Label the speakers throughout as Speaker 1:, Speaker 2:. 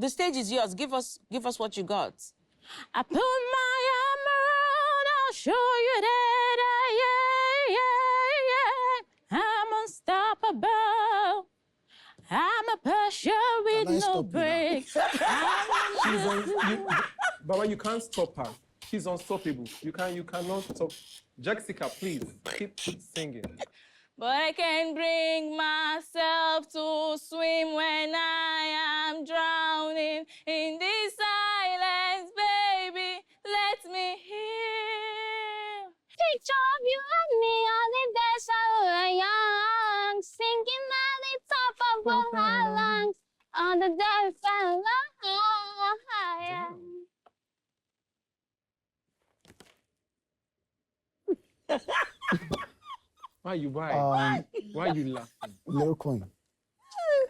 Speaker 1: The stage is yours. Give us what you got.
Speaker 2: I put my arm around, I'll show you that I'm unstoppable. I'm a Persia with no brakes.
Speaker 3: Baba, you can't stop her. She's unstoppable. You cannot stop. Jessica, please, keep singing.
Speaker 2: But I can't bring myself to swim when I am drowning in this silence, baby. Let me hear. Picture of you and me on the desert we were young, sinking at the top of our lungs on the desert.
Speaker 3: Why you Why are you laughing?
Speaker 4: Little Queen,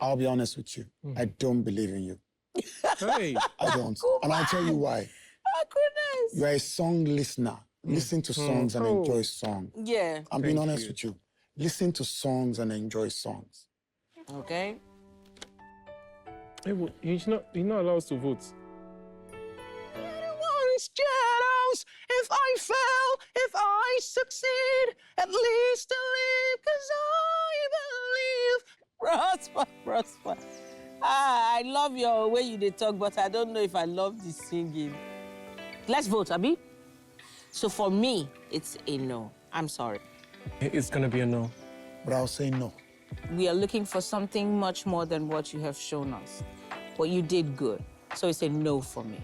Speaker 4: I'll be honest with you. I don't believe in you.
Speaker 3: Hey.
Speaker 4: I don't. And I'll tell you why.
Speaker 1: Oh, goodness.
Speaker 4: You're a song listener. Listen to songs and enjoy songs.
Speaker 1: Yeah.
Speaker 4: I'm being honest with you. Listen to songs and enjoy songs.
Speaker 1: Okay.
Speaker 3: Hey, you're not allowed to vote.
Speaker 5: Shadows, if I fail, if I succeed, at least to live, 'cause I believe.
Speaker 1: Prosper. I love your way you talk, but I don't know if I love the singing. Let's vote, Abi. So for me, it's a no. I'm sorry.
Speaker 3: It's gonna be a no.
Speaker 4: But I'll say no.
Speaker 1: We are looking for something much more than what you have shown us. But you did good. So it's a no for me.